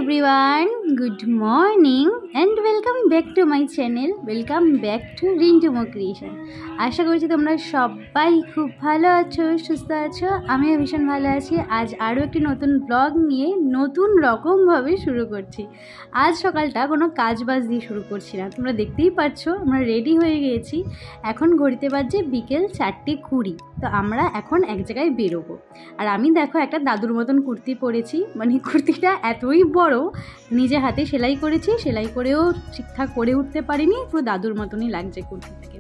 everyone, good morning and welcome back to my channel. Welcome back to Rintumo creation. আশা করছি তোমরা সবাই খুব ভালো আছো, সুস্থ আছো। আমিও ভীষণ ভালো আছি। আজ আরও একটি নতুন ব্লগ নিয়ে নতুন রকমভাবে শুরু করছি। আজ সকালটা কোনো কাজ বাজ দিয়ে শুরু করছি না, তোমরা দেখতেই পাচ্ছ আমরা রেডি হয়ে গিয়েছি। এখন ঘড়িতে বাজছে বিকেল 4:20। তো আমরা এখন এক জায়গায় বেরোবো। আর আমি দেখো একটা দাদুর মতন কুর্তি পরেছি, মানে কুর্তিটা এতই বড়, নিজে হাতে সেলাই করেছি, সেলাই করেও ঠিকঠাক করে উঠতে পারিনি, পুরো দাদুর মতনই লাগছে কুর্তিটাকে।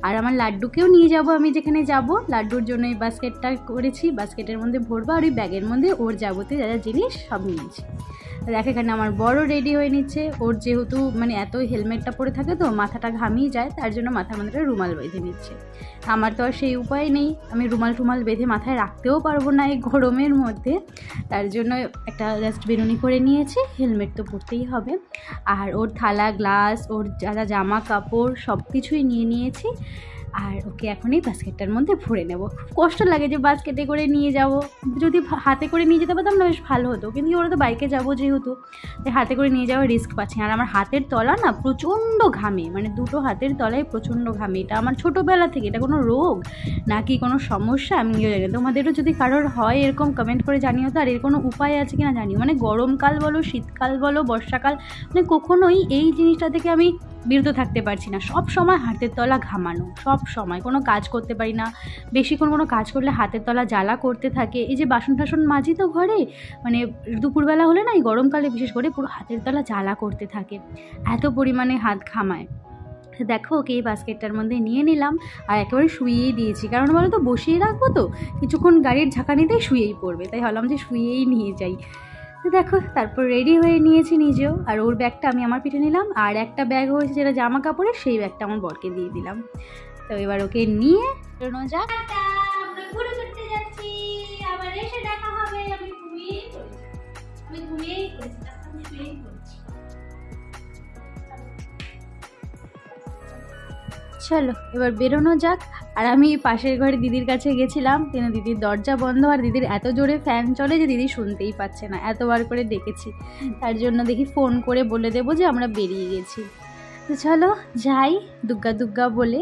আর আমার লাড্ডুকেও নিয়ে যাব, আমি যেখানে যাব লাড্ডুর জন্য এই বাস্কেটটা করেছি, বাস্কেটের মধ্যে ভরবো আর ওই ব্যাগের মধ্যে ওর যাবতীয় যা যা জিনিস সব নিয়েছি। দেখো এখানে আমার বড় রেডি হয়ে নিচ্ছে। ওর যেহেতু মানে এত হেলমেটটা পরে থাকে তো মাথাটা ঘামিয়ে যায়, তার জন্য মাথার মধ্যে রুমাল বেঁধে নিচ্ছে। আমার তো আর সেই উপায় নেই, আমি রুমাল বেঁধে মাথায় রাখতেও পারবো না এই গরমের মধ্যে, তার জন্য একটা জাস্ট বেরুনি করে নিয়েছি। হেলমেট তো পরতেই হবে। আর ওর থালা গ্লাস, ওর যা যা জামা কাপড় সব কিছুই নিয়ে নিয়েছি। আর ওকে এখন এই বাস্কেটটার মধ্যে ভরে নেব। খুব কষ্ট লাগে যে বাস্কেটে করে নিয়ে যাব, যদি হাতে করে নিয়ে যেতে পারতাম না বেশ ভালো হতো, কিন্তু ওরা তো বাইকে যাবো যেহেতু, তাই হাতে করে নিয়ে যাওয়ার রিস্ক পাচ্ছি। আর আমার হাতের তলা না প্রচণ্ড ঘামে, মানে দুটো হাতের তলায় প্রচণ্ড ঘামে। এটা আমার ছোটোবেলা থেকে, এটা কোনো রোগ নাকি কোনো সমস্যা আমি নিজেও জানি। তোমাদেরও যদি কারোর হয় এরকম কমেন্ট করে জানিও তো। আর এর কোনো উপায় আছে কি না জানিও, মানে গরমকাল বলো, শীতকাল বলো, বর্ষাকাল, মানে কখনোই এই জিনিসটা থেকে আমি বিরত থাকতে পারছি না। সব সময় হাতের তলা ঘামানো, সব সময় কোনো কাজ করতে পারি না। বেশিক্ষণ কোনো কাজ করলে হাতের তলা জ্বালা করতে থাকে। এই যে বাসন টাসন মাজি তো ঘরে, মানে দুপুরবেলা হলে না, এই গরমকালে বিশেষ করে পুরো হাতের তলা জ্বালা করতে থাকে, এত পরিমাণে হাত ঘামায়। দেখো ওকে এই বাস্কেটটার মধ্যে নিয়ে নিলাম আর একেবারে শুইয়েই দিয়েছি, কারণ বলো তো বসিয়ে রাখবো তো কিছুক্ষণ গাড়ির ঝাঁকানিতেই শুয়েই পড়বে, তাই ভাবলাম যে শুয়েই নিয়ে যাই। দেখো তারপর রেডি হয়ে নিয়েছি নিজেও। আর ওর ব্যাগটা আমি আমার পিঠে নিলাম, আর একটা ব্যাগ হয়েছে যেটা জামা কাপড়ের, সেই ব্যাগটা আমার বরকে দিয়ে দিলাম। তো এবার ওকে নিয়ে বেরোনো যাক। আমরা ঘুরে ঘুরতে যাচ্ছি, আবার এসে দেখা হবে। আমি ঘুমিয়েই পড়েছি। চলো এবার বেরোনো যাক। আর আমি পাশের ঘরে দিদির কাছে গেছিলাম, কিন্তু দিদির দরজা বন্ধ, আর দিদির এত জোরে ফ্যান চলে যে দিদি শুনতেই পাচ্ছে না, এতবার করে ডেকেছি। তার জন্য দেখি ফোন করে বলে দেবো যে আমরা বেরিয়ে গেছি। তো চলো যাই দুগ্গা দুগ্গা বলে।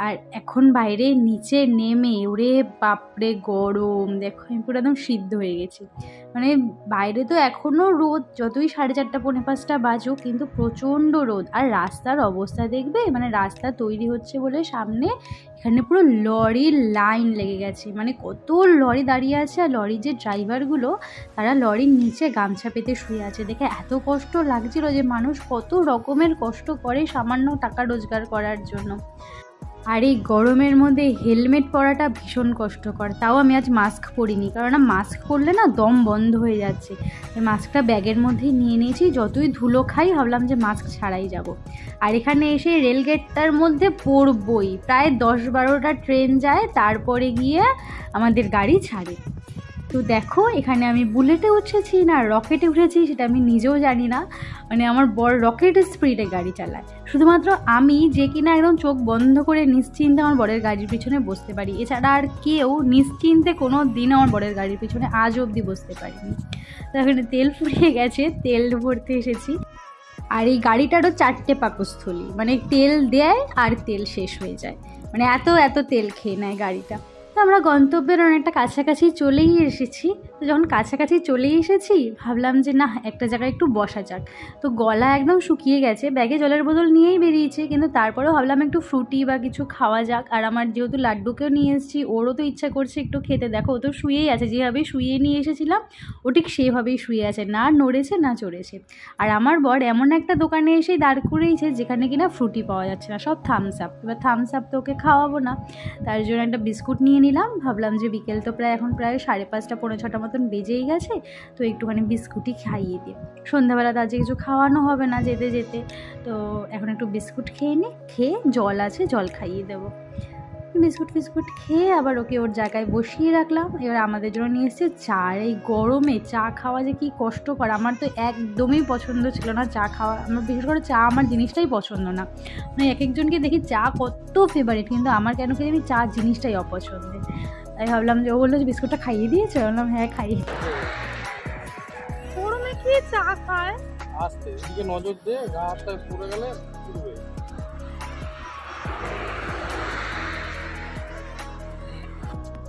আর এখন বাইরে নিচে নেমে ওরে বাপরে গরম, দেখো আমি পুরো একদম সিদ্ধ হয়ে গেছি। মানে বাইরে তো এখনও রোদ, যতই 4:30 পৌনে 5টা বাজুক, কিন্তু প্রচণ্ড রোদ। আর রাস্তার অবস্থা দেখবে, মানে রাস্তা তৈরি হচ্ছে বলে সামনে এখানে পুরো লরির লাইন লেগে গেছে, মানে কত লরি দাঁড়িয়ে আছে। আর লরির যে ড্রাইভারগুলো, তারা লরির নিচে গামছা পেতে শুয়ে আছে। দেখে এত কষ্ট লাগছিল যে মানুষ কত রকমের কষ্ট করে সামান্য টাকা রোজগার করার জন্য। আর এই গরমের মধ্যে হেলমেট পরাটা ভীষণ কষ্টকর। তাও আমি আজ মাস্ক পরিনি, কারণ মাস্ক পরলে না দম বন্ধ হয়ে যাচ্ছে। এই মাস্কটা ব্যাগের মধ্যেই নিয়ে নিয়েছি, যতই ধুলো খাই ভাবলাম যে মাস্ক ছাড়াই যাব। আর এখানে এসে রেলগেটটার মধ্যে পড়বই, প্রায় 10-12টা ট্রেন যায়, তারপরে গিয়ে আমাদের গাড়ি ছাড়ে। তো দেখো এখানে আমি বুলেটে উঠেছি না রকেটে উঠেছি সেটা আমি নিজেও জানি না, মানে আমার বর রকেটের স্পিডে গাড়ি চালায়। শুধুমাত্র আমি যে কিনা একদম চোখ বন্ধ করে নিশ্চিন্তে আমার বরের গাড়ির পিছনে বসতে পারি, এছাড়া আর কেউ নিশ্চিন্তে কোনো দিন আমার বরের গাড়ির পিছনে আজ অবধি বসতে পারিনি। তো এখানে তেল ফুরিয়ে গেছে, তেল ভরতে এসেছি। আর এই গাড়িটারও 4টে পাকস্থলী, মানে তেল দেয় আর তেল শেষ হয়ে যায়, মানে এত তেল খেয়ে নেয় গাড়িটা। তো আমরা গন্তব্যের অনেকটা কাছাকাছি চলেই এসেছি। তো যখন কাছাকাছি চলেই এসেছি ভাবলাম যে না একটা জায়গায় একটু বসা যাক। তো গলা একদম শুকিয়ে গেছে, ব্যাগে জলের বোতল নিয়েই বেরিয়েছি, কিন্তু তারপরেও ভাবলাম একটু ফ্রুটি বা কিছু খাওয়া যাক। আর আমার যেহেতু লাড্ডুকেও নিয়ে এসেছি, ওরও তো ইচ্ছা করছে একটু খেতে। দেখো ও তো শুয়েই আছে, যেভাবে শুয়ে নিয়ে এসেছিলাম ও ঠিক সেভাবেই শুয়ে আছে, না নড়েছে না চড়েছে। আর আমার বর এমন একটা দোকানে এসেই দাঁড় করেইছে যেখানে কিনা ফ্রুটি পাওয়া যাচ্ছে না, সব থামস আপ। এবার থামস আপ তো ওকে খাওয়াবো না, তার জন্য একটা বিস্কুট নিয়ে নিলাম। ভাবলাম যে বিকেল তো এখন প্রায় 5:30 পৌনে 6টা মতন বেজেই গেছে, তো একটুখানি বিস্কুটই খাইয়ে দিই। সন্ধ্যাবেলা তো আজকে কিছু খাওয়ানো হবে না যেতে যেতে, তো এখন একটু বিস্কুট খেয়ে নিই, খেয়ে জল আছে জল খাইয়ে দেবো। বিস্কুট খেয়ে আবার ওকে ওর জায়গায় বসিয়ে রাখলাম। এবার আমাদের জন্য নিয়ে এসেছে চা। এই গরমে চা খাওয়া যে কী কষ্টকর, আমার তো একদমই পছন্দ ছিল না চা খাওয়া। আমার বিশেষ করে চা আমার জিনিসটাই পছন্দ না, মানে এক একজনকে দেখি চা কত ফেভারিট, কিন্তু আমার কেন কি জানি চা জিনিসটাই অপছন্দের। তাই ভাবলাম যে ও বললো যে বিস্কুটটা খাইয়ে দিয়েছে, বললাম হ্যাঁ খাইয়ে। গরমে কি চা খায় আস্তে এদিকে নজর দে, গা হাতটা পড়ে গেলে পুড়বে।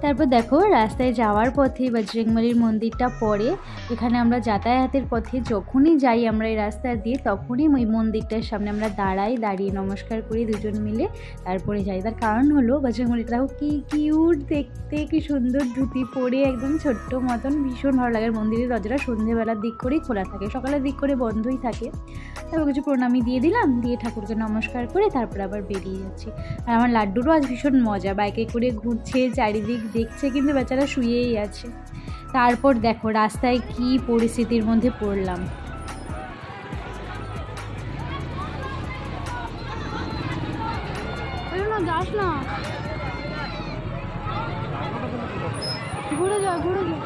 তারপর দেখো রাস্তায় যাওয়ার পথে বজরংবলীর মন্দিরটা পড়ে। এখানে আমরা যাতায়াতের পথে যখনই যাই আমরা এই রাস্তা দিয়ে, তখনই ওই মন্দিরটার সামনে আমরা দাঁড়িয়ে নমস্কার করি দুজন মিলে, তারপরে যাই। তার কারণ হলো বজরংবলীটাও কি কিউট দেখতে, কি সুন্দর ধুতি পরে একদম ছোট্ট মতন, ভীষণ ভালো লাগে। মন্দিরের দরজাটা সন্ধ্যেবেলার দিক করেই খোলা থাকে, সকালের দিক করে বন্ধই থাকে। তারপর কিছু প্রণামী দিয়ে দিলাম, দিয়ে ঠাকুরকে নমস্কার করে তারপর আবার বেরিয়ে যাচ্ছি। আর আমার লাড্ডুরও আজ ভীষণ মজা, বাইকে করে ঘুরছে, চারিদিক দেখছে, কিন্তু বেচারা শুয়েই আছে। তারপর দেখো রাস্তায় কি পরিস্থিতির মধ্যে পড়লাম। যাস না, ঘুরে যা ঘুরে যা।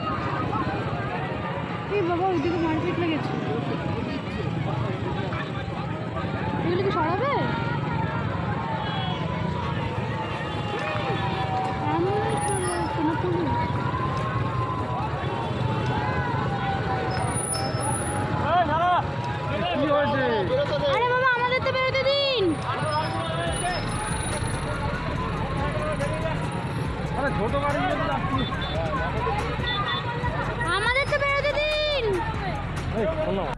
এই বাবা ওইদিকে মার্কেট লেগেছে, এগুলো কি সরাবে? আরে বাবা আমাদের তো বেরোতে দিন। ছোট গাড়ি আমাদের তো বেরোতে দিন।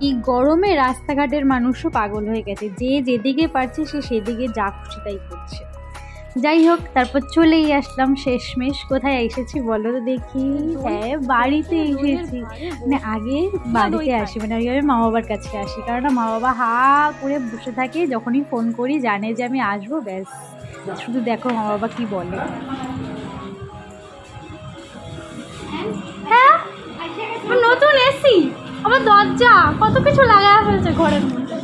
এই গরমে রাস্তাঘাটের মানুষও পাগল হয়ে গেছে, যে যেদিকে পারছে সে সেদিকে যা খুশি তাই করছে। যাই হোক, তারপর চলেই আসলাম শেষমেশ। কোথায় এসেছি বলো তো দেখি? হ্যাঁ, বাড়িতে এসেছি। মানে আগে বাড়িতে আসি, মানে আগে আমি মা বাবার কাছে আসি, কারণ মা বাবা হা করে বসে থাকে, যখনই ফোন করি জানে যে আমি আসবো, ব্যাস। শুধু দেখো মা বাবা কি বলে। হ্যাঁ, নতুন এসি, আমার দরজা কত কিছু লাগায় ফেলছে ঘরের মধ্যে,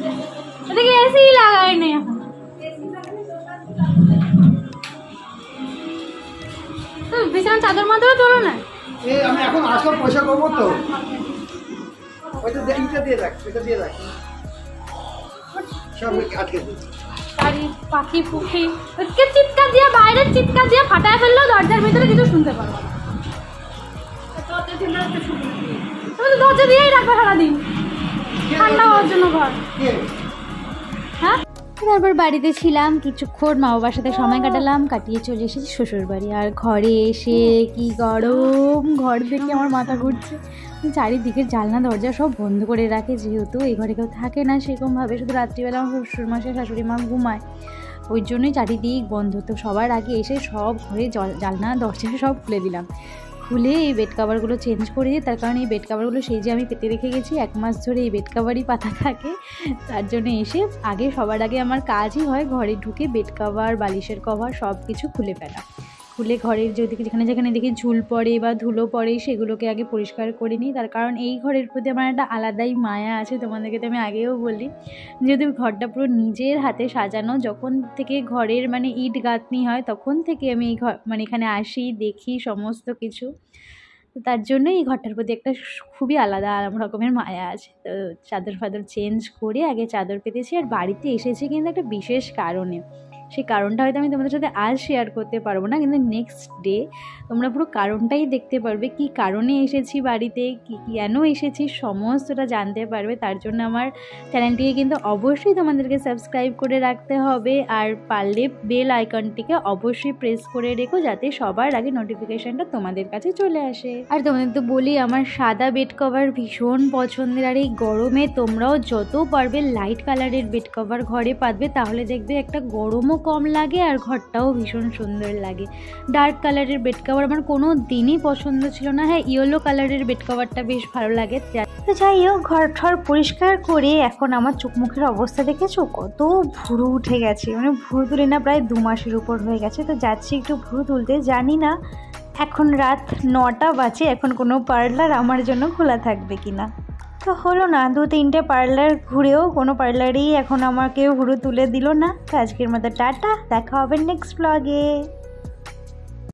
এদিকে এসি লাগায় নেই এখন। বিছানা চাদর মাদরও তোলো না। আমি এখন আসলাম, পয়সা করবো তো, ওইটা দিয়ে রাখ, এটা দিয়ে রাখ, সব আটকে দিচ্ছি। পাখি পুখি ওকে চিৎকার দিয়ে, বাইরের চিৎকার দিয়ে ফাটায় ফেললেও দরজার ভিতরে কিছু শুনতে পারবো না। দরজা দিয়েই রাখবো সারাদিন, ঠান্ডা হওয়ার জন্য ঘর। হ্যাঁ, তারপর বাড়িতে ছিলাম কিছুক্ষণ, মা বাবার সাথে সময় কাটালাম, কাটিয়ে চলে এসেছি শ্বশুর বাড়ি। আর ঘরে এসে কি গরম, ঘর থেকে আমার মাথা ঘুরছে। চারিদিকের জানলা দরজা সব বন্ধ করে রাখে, যেহেতু এই ঘরে কেউ থাকে না সেরকমভাবে, শুধু রাত্রিবেলা আমার শ্বশুরমশাই শাশুড়ি মা ঘুমায়, ওই জন্যই চারিদিক বন্ধ। তো সবার আগে এসে সব ঘরে জানলা দরজা সব খুলে দিলাম, খুলে এই বেড কাভারগুলো চেঞ্জ করে দিই। তার কারণ এই বেড কাভারগুলো সেই যে আমি পেতে রেখে গেছি, 1 মাস ধরে এই বেড কাভারই পাতা থাকে। তার জন্য এসে সবার আগে আমার কাজই হয় ঘরে ঢুকে বেড কাভার, বালিশের কভার সব কিছু খুলে ফেলা। খুলে ঘরের যেখানে যেখানে দেখি ঝুল পড়ে বা ধুলো পড়ে সেগুলোকে আগে পরিষ্কার করে নিই। তার কারণ এই ঘরের প্রতি আমার একটা আলাদাই মায়া আছে, তোমাদেরকে তো আমি আগেও বলি। যেহেতু ঘরটা পুরো নিজের হাতে সাজানো, যখন থেকে ঘরের মানে ইট গাঁথনি হয় তখন থেকে আমি এই ঘর মানে এখানে আসি, দেখি সমস্ত কিছু। তো তার জন্যই এই ঘরটার প্রতি একটা খুবই আলাদা রকমের মায়া আছে। তো চাদর ফাদর চেঞ্জ করে আগে চাদর পেতেছি। আর বাড়িতে এসেছি কিন্তু একটা বিশেষ কারণে, সেই কারণটা হয়তো আমি তোমাদের সাথে আজ শেয়ার করতে পারবো না, কিন্তু নেক্সট ডে তোমরা পুরো কারণটাই দেখতে পারবে, কি কারণে এসেছি বাড়িতে, কেন এসেছি সমস্তটা জানতে পারবে। তার জন্য আমার চ্যানেলটিকে কিন্তু অবশ্যই তোমাদেরকে সাবস্ক্রাইব করে রাখতে হবে, আর পারলে বেল আইকনটিকে অবশ্যই প্রেস করে রেখো, যাতে সবার আগে নোটিফিকেশানটা তোমাদের কাছে চলে আসে। আর তোমাদের তো বলি আমার সাদা বেড কভার ভীষণ পছন্দের, আর এই গরমে তোমরাও যত পারবে লাইট কালারের বেড কভার ঘরে পাতবে, তাহলে দেখবে একটা গরমও কম লাগে আর ঘরটাও ভীষণ সুন্দর লাগে। ডার্ক কালারের বেড কভার আমার কোনো দিনই পছন্দ ছিল না। হ্যাঁ, ইয়েলো কালারের বেড কভারটা বেশ ভালো লাগে। তো যাই হোক, ঘর ঠর পরিষ্কার করে এখন আমার চোখ মুখের অবস্থা দেখেছো, কত ভুরু উঠে গেছে, মানে ভুরু তুলে না প্রায় 2 মাসের উপর হয়ে গেছে। তো যাচ্ছি একটু ভুরু তুলতে, জানি না এখন রাত 9টা বাজে, এখন কোনো পার্লার আমার জন্য খোলা থাকবে কিনা। তো হলো না, 2-3টে পার্লার ঘুরেও কোনো পার্লারেই এখন আমাকে ভুরু তুলে দিল না। তো আজকের মতো টাটা, দেখা হবে নেক্সট ব্লগে।